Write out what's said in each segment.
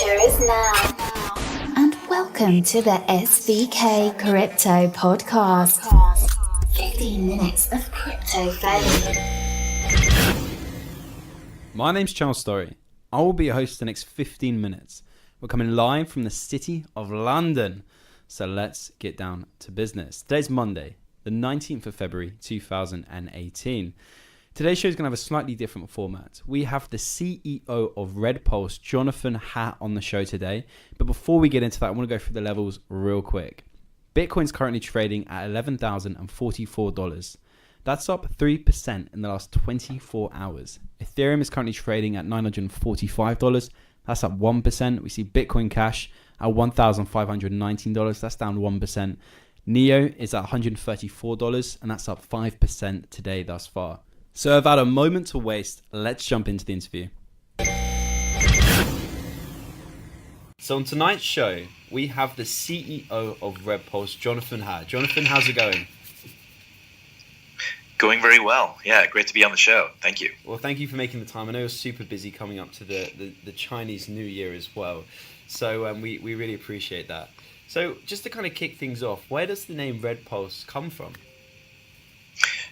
future is now. And welcome to the SVK Crypto Podcast. 15 minutes of crypto fame. My name's Charles Story. I will be your host for the next 15 minutes. We're coming live from the city of London. So let's get down to business. Today's Monday, the 19th of February, 2018. Today's show is going to have a slightly different format. We have the CEO of Red Pulse, Jonathan Ha, on the show today. But before we get into that, I want to go through the levels real quick. Bitcoin's currently trading at $11,044. That's up 3% in the last 24 hours. Ethereum is currently trading at $945. That's up 1%. We see Bitcoin Cash at $1,519. That's down 1%. NEO is at $134, and that's up 5% today thus far. So without a moment to waste, let's jump into the interview. So on tonight's show, we have the CEO of Red Pulse, Jonathan Ha. Jonathan, how's it going? Going very well. Yeah, great to be on the show. Thank you. Well, thank you for making the time. I know you're super busy coming up to the Chinese New Year as well. So we really appreciate that. So just to kind of kick things off, where does the name Red Pulse come from?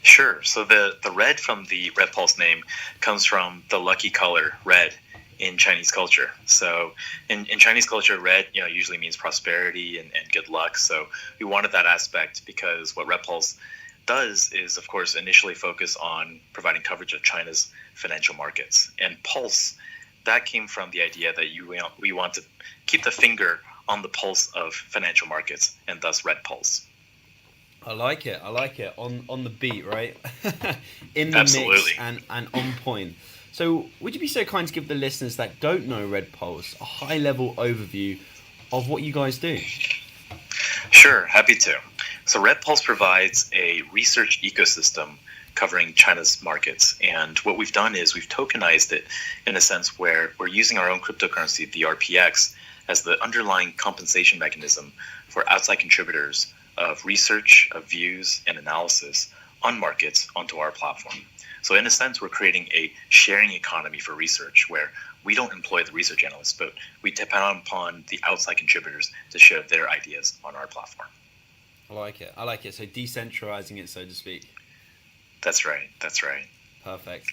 Sure. So the red from the Red Pulse name comes from the lucky color red in Chinese culture. So in Chinese culture, red usually means prosperity and good luck. So we wanted that aspect because what Red Pulse does is, of course, initially focus on providing coverage of China's financial markets. And Pulse, that came from the idea that we want to keep the finger on the pulse of financial markets, and thus Red Pulse. I like it. On the beat, right? In the Absolutely. Mix and on point. So would you be so kind to give the listeners that don't know Red Pulse a high-level overview of what you guys do? Sure, happy to. So Red Pulse provides a research ecosystem covering China's markets. And what we've done is we've tokenized it in a sense where we're using our own cryptocurrency, the RPX, as the underlying compensation mechanism for outside contributors of research, of views, and analysis on markets onto our platform. So in a sense, we're creating a sharing economy for research where we don't employ the research analysts, but we depend upon the outside contributors to share their ideas on our platform. I like it. So decentralizing it, so to speak. That's right. Perfect.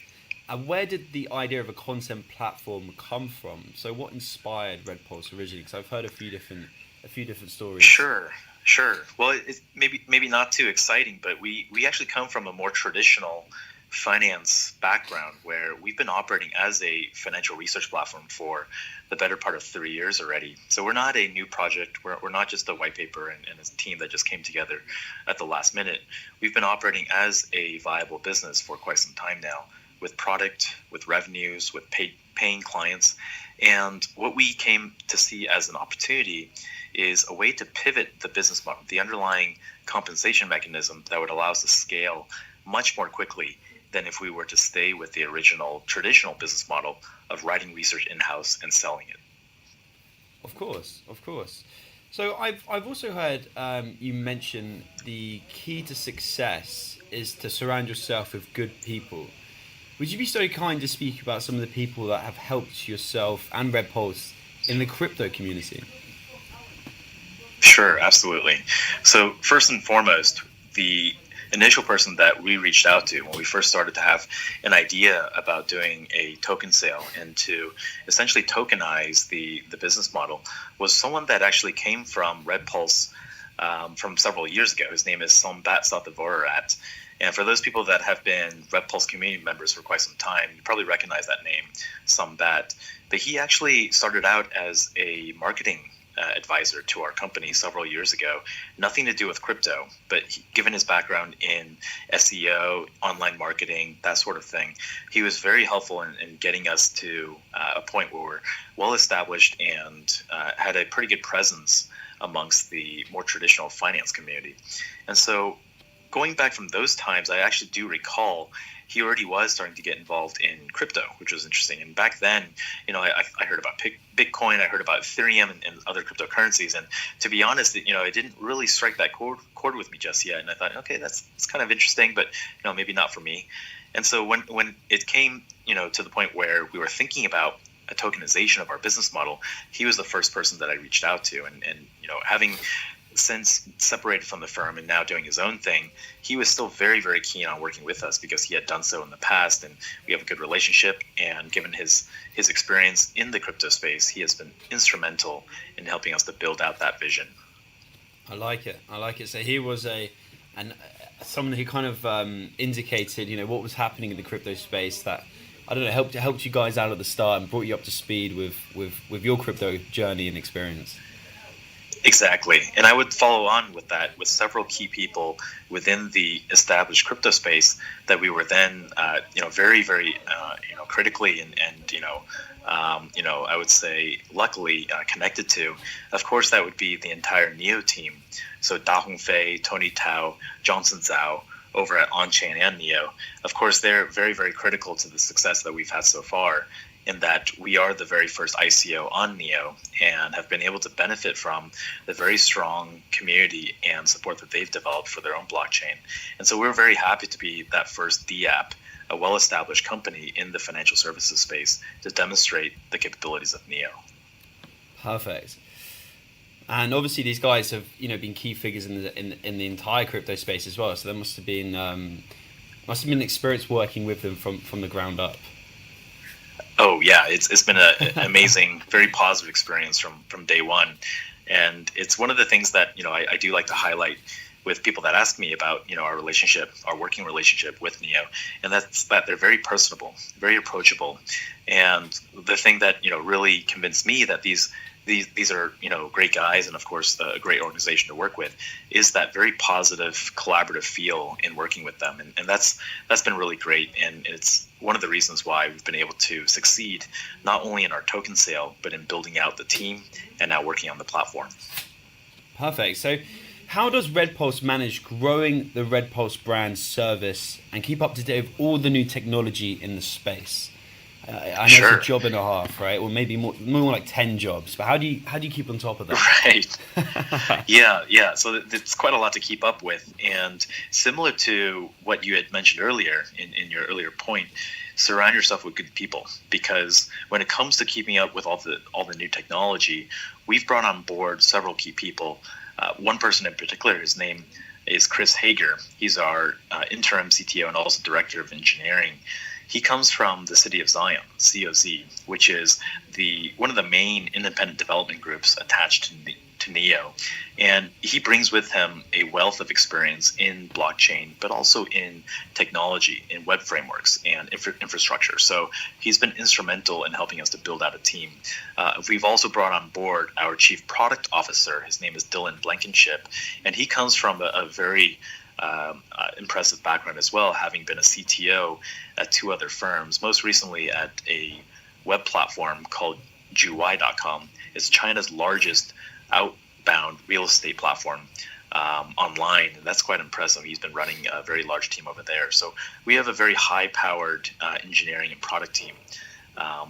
And where did the idea of a content platform come from? So what inspired Red Pulse originally? Because I've heard a few different stories. Sure. Well, it's maybe not too exciting, but we actually come from a more traditional finance background where we've been operating as a financial research platform for the better part of 3 years already. So we're not a new project. We're not just a white paper and a team that just came together at the last minute. We've been operating as a viable business for quite some time now, with product, with revenues, with paying clients. And what we came to see as an opportunity is a way to pivot the business model, the underlying compensation mechanism that would allow us to scale much more quickly than if we were to stay with the original traditional business model of writing research in-house and selling it. Of course. So I've also heard you mention the key to success is to surround yourself with good people. Would you be so kind to speak about some of the people that have helped yourself and Red Pulse in the crypto community? Sure, absolutely. So first and foremost, the initial person that we reached out to when we first started to have an idea about doing a token sale and to essentially tokenize the business model was someone that actually came from Red Pulse from several years ago. His name is Sombat Sathavorat. And for those people that have been Red Pulse community members for quite some time, you probably recognize that name, Sombat. But he actually started out as a marketing advisor to our company several years ago. Nothing to do with crypto, but given his background in SEO, online marketing, that sort of thing, he was very helpful in getting us to a point where we're well established and had a pretty good presence amongst the more traditional finance community. And so going back from those times, I actually do recall he already was starting to get involved in crypto, which was interesting. And back then, I heard about Bitcoin, I heard about Ethereum and other cryptocurrencies. And to be honest, it didn't really strike that chord with me just yet. And I thought, okay, that's kind of interesting, but maybe not for me. And so when it came, to the point where we were thinking about a tokenization of our business model, he was the first person that I reached out to. And having since separated from the firm and now doing his own thing, he was still very, very keen on working with us because he had done so in the past, and we have a good relationship. And given his experience in the crypto space, he has been instrumental in helping us to build out that vision. I like it. So he was someone who kind of indicated, what was happening in the crypto space that, I don't know, helped you guys out at the start and brought you up to speed with your crypto journey and experience. Exactly. And I would follow on with that with several key people within the established crypto space that we were then, very, very, critically and I would say luckily connected to. Of course, that would be the entire NEO team. So Da Hongfei, Tony Tao, Johnson Zhao over at OnChain and NEO. Of course, they're very, very critical to the success that we've had so far, in that we are the very first ICO on NEO and have been able to benefit from the very strong community and support that they've developed for their own blockchain. And so we're very happy to be that first DApp, a well-established company in the financial services space, to demonstrate the capabilities of NEO. Perfect. And obviously these guys have been key figures in the entire crypto space as well. So there must have been an experience working with them from the ground up. Oh yeah, it's been an amazing, very positive experience from day one, and it's one of the things that I do like to highlight with people that ask me about our working relationship with NEO, and that's that they're very personable, very approachable, and the thing that really convinced me that these are great guys and of course a great organization to work with is that very positive collaborative feel in working with them, and that's been really great, and it's one of the reasons why we've been able to succeed not only in our token sale but in building out the team and now working on the platform. Perfect. So how does Red Pulse manage growing the Red Pulse brand service and keep up to date with all the new technology in the space? I know Sure. It's a job and a half, right? Or maybe more like 10 jobs. But how do you keep on top of that? Right. Yeah. So it's quite a lot to keep up with. And similar to what you had mentioned earlier in your earlier point, surround yourself with good people, because when it comes to keeping up with all the new technology, we've brought on board several key people. One person in particular, his name is Chris Hager. He's our interim CTO and also director of engineering. He comes from the City of Zion, COZ, which is one of the main independent development groups attached to NEO. And he brings with him a wealth of experience in blockchain, but also in technology, in web frameworks and infrastructure. So he's been instrumental in helping us to build out a team. We've also brought on board our chief product officer. His name is Dylan Blankenship, and he comes from a very impressive background as well, having been a CTO at two other firms, most recently at a web platform called Juwai.com. It's China's largest outbound real estate platform online, and that's quite impressive. He's been running a very large team over there. So we have a very high-powered engineering and product team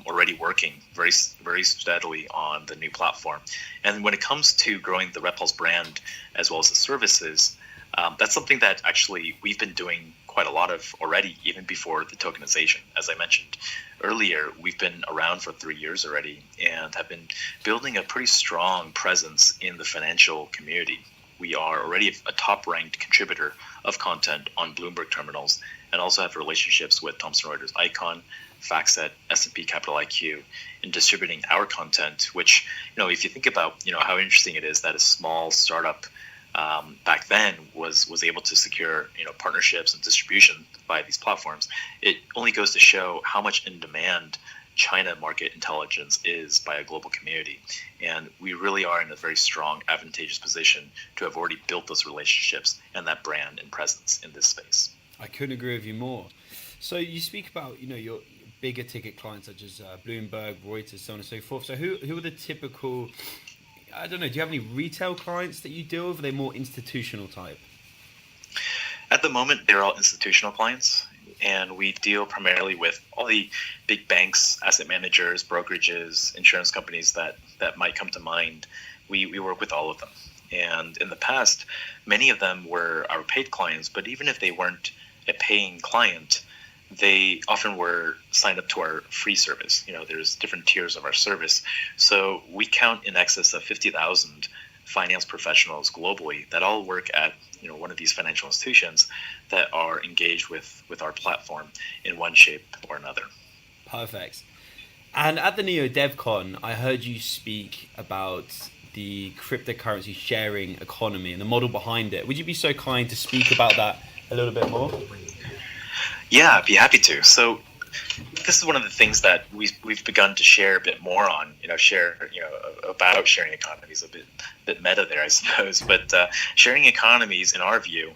already working very, very steadily on the new platform. And when it comes to growing the Red Pulse brand as well as the services, that's something that actually we've been doing quite a lot of already, even before the tokenization. As I mentioned earlier, we've been around for 3 years already and have been building a pretty strong presence in the financial community. We are already a top-ranked contributor of content on Bloomberg terminals and also have relationships with Thomson Reuters Icon, FactSet, S&P Capital IQ in distributing our content, which, if you think about, how interesting it is that a small startup back then was able to secure partnerships and distribution by these platforms. It only goes to show how much in demand China market intelligence is by a global community, and we really are in a very strong, advantageous position to have already built those relationships and that brand and presence in this space. I couldn't agree with you more. So you speak about your bigger ticket clients such as Bloomberg, Reuters, so on and so forth. So who are the typical, I don't know, do you have any retail clients that you deal with? Are they more institutional type? At the moment, they're all institutional clients, and we deal primarily with all the big banks, asset managers, brokerages, insurance companies that might come to mind. We work with all of them. And in the past, many of them were our paid clients, but even if they weren't a paying client, they often were signed up to our free service. There's different tiers of our service. So we count in excess of 50,000 finance professionals globally that all work at one of these financial institutions that are engaged with our platform in one shape or another. Perfect. And at the Neo DevCon, I heard you speak about the cryptocurrency sharing economy and the model behind it. Would you be so kind to speak about that a little bit more? Yeah, I'd be happy to. So this is one of the things that we've begun to share a bit more on, about sharing economies, a bit meta there, I suppose. But sharing economies, in our view,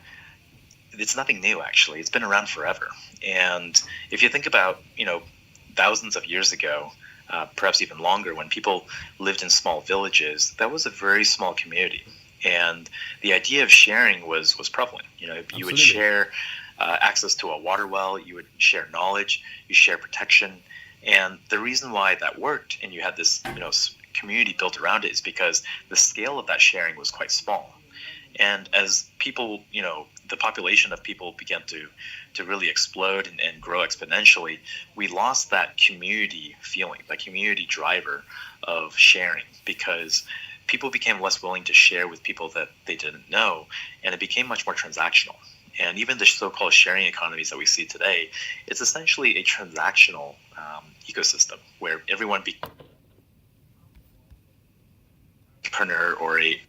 it's nothing new, actually. It's been around forever. And if you think about, thousands of years ago, perhaps even longer, when people lived in small villages, that was a very small community. And the idea of sharing was prevalent. You would share access to a water well, you would share knowledge, you share protection. And the reason why that worked and you had this community built around it is because the scale of that sharing was quite small. And as people, the population of people began to really explode and grow exponentially, we lost that community feeling, that community driver of sharing, because people became less willing to share with people that they didn't know, and it became much more transactional. And even the so-called sharing economies that we see today, it's essentially a transactional ecosystem where everyone becomes a partner or a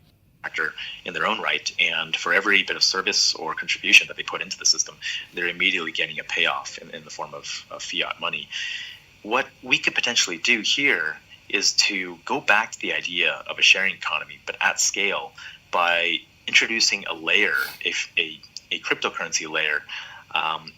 actor in their own right, and for every bit of service or contribution that they put into the system, they're immediately getting a payoff in the form of fiat money. What we could potentially do here is to go back to the idea of a sharing economy, but at scale, by introducing a layer, a cryptocurrency layer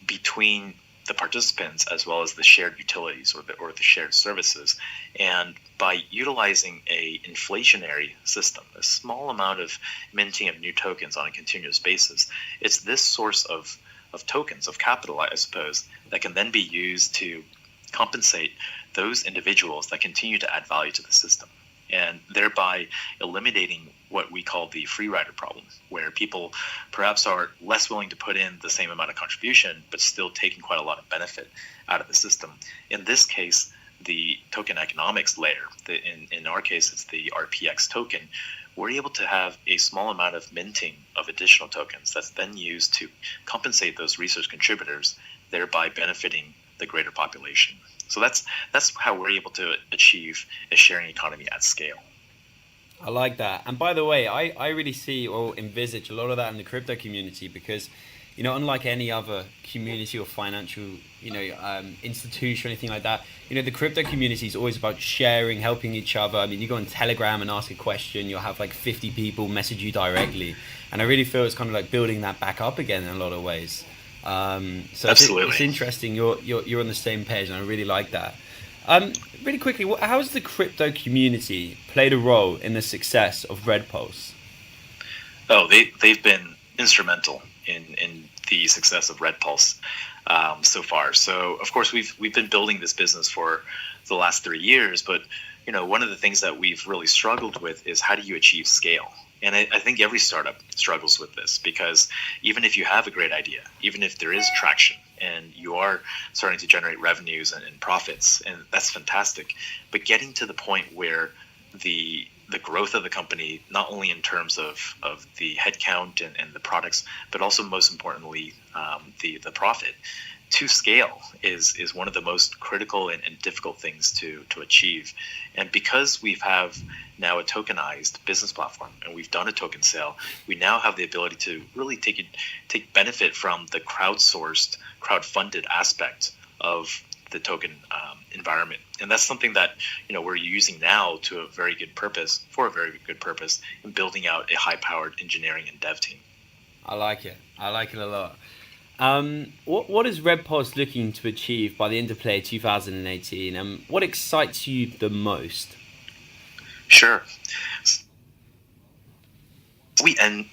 between the participants as well as the shared utilities or the shared services. And by utilizing a inflationary system, a small amount of minting of new tokens on a continuous basis, it's this source of tokens, of capital, I suppose, that can then be used to compensate those individuals that continue to add value to the system, and thereby eliminating what we call the free rider problem, where people perhaps are less willing to put in the same amount of contribution, but still taking quite a lot of benefit out of the system. In this case, the token economics layer, in our case, it's the RPX token, we're able to have a small amount of minting of additional tokens that's then used to compensate those research contributors, thereby benefiting the greater population. So that's how we're able to achieve a sharing economy at scale. I like that. And by the way, I really see or envisage a lot of that in the crypto community because, unlike any other community or financial, institution or anything like that, the crypto community is always about sharing, helping each other. I mean, you go on Telegram and ask a question, you'll have like 50 people message you directly. And I really feel it's kind of like building that back up again in a lot of ways. So it's interesting. You're on the same page, and I really like that. Really quickly, how has the crypto community played a role in the success of RedPulse? Oh, they've been instrumental in the success of RedPulse so far. So, of course, we've been building this business for the last 3 years, but one of the things that we've really struggled with is how do you achieve scale? And I think every startup struggles with this, because even if you have a great idea, even if there is traction and you are starting to generate revenues and profits, and that's fantastic, but getting to the point where the growth of the company, not only in terms of the headcount and the products, but also most importantly, the profit, to scale is one of the most critical and difficult things to achieve. And because we have now a tokenized business platform and we've done a token sale, we now have the ability to really take benefit from the crowdsourced, crowdfunded aspect of the token environment. And that's something that we're using now for a very good purpose in building out a high-powered engineering and dev team. I like it a lot. What is RedPulse looking to achieve by the end of Play 2018, and what excites you the most? Sure.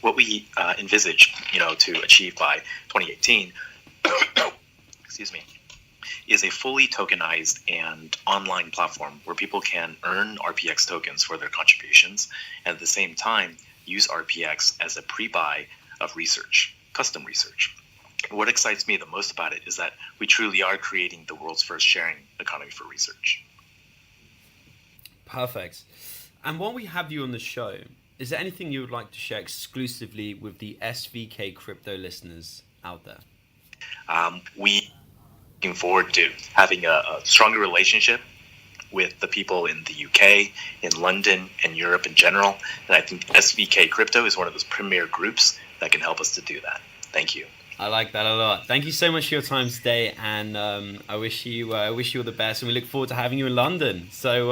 What we envisage, to achieve by 2018, excuse me, is a fully tokenized and online platform where people can earn RPX tokens for their contributions, and at the same time use RPX as a pre-buy of research, custom research. what excites me the most about it is that we truly are creating the world's first sharing economy for research. Perfect. And while we have you on the show, is there anything you would like to share exclusively with the SVK crypto listeners out there? We looking forward to having a stronger relationship with the people in the UK, in London, and Europe in general. And I think SVK Crypto is one of those premier groups that can help us to do that. Thank you. I like that a lot. Thank you so much for your time today, and I wish you all the best. And we look forward to having you in London. So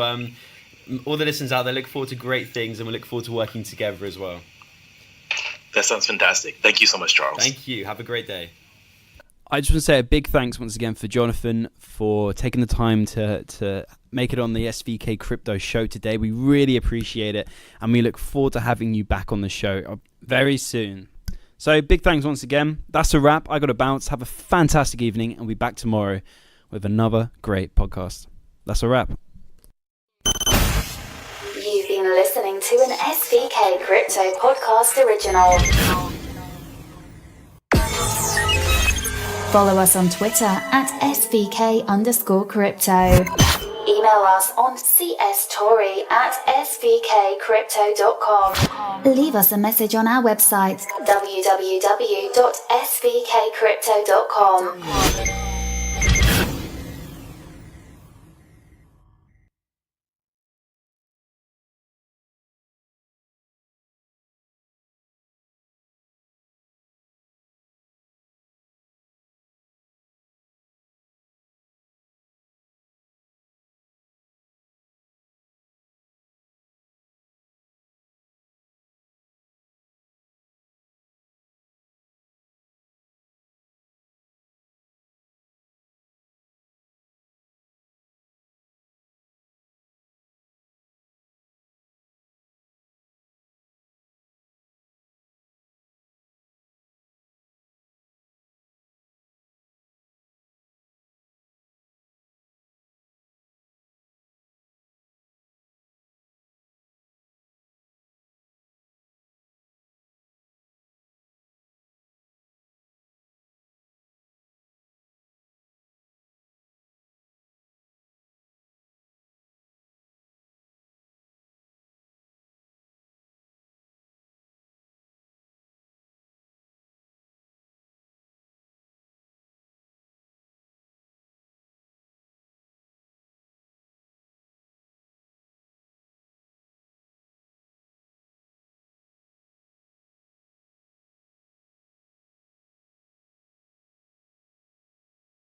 all the listeners out there, look forward to great things, and we look forward to working together as well. That sounds fantastic. Thank you so much, Charles. Thank you. Have a great day. I just want to say a big thanks once again for Jonathan for taking the time to make it on the SVK Crypto show today. We really appreciate it, and we look forward to having you back on the show very soon. So big thanks once again. That's a wrap. I got to bounce. Have a fantastic evening, and we'll be back tomorrow with another great podcast. That's a wrap. You've been listening to an SVK Crypto Podcast original. Follow us on Twitter at SVK_crypto. Email us on cstorry@svkcrypto.com. Leave us a message on our website, www.svkcrypto.com.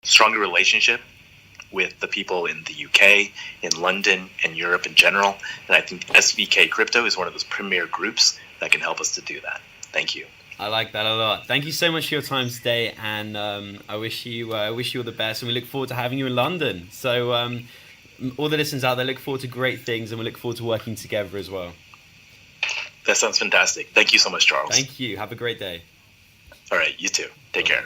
Stronger relationship with the people in the UK, in London, and Europe in general. And I think SVK Crypto is one of those premier groups that can help us to do that. Thank you. I like that a lot. Thank you so much for your time today, and I wish you all the best, and we look forward to having you in London. So all the listeners out there, look forward to great things, and we look forward to working together as well. That sounds fantastic. Thank you so much, Charles. Thank you. Have a great day. All right, you too. Take care.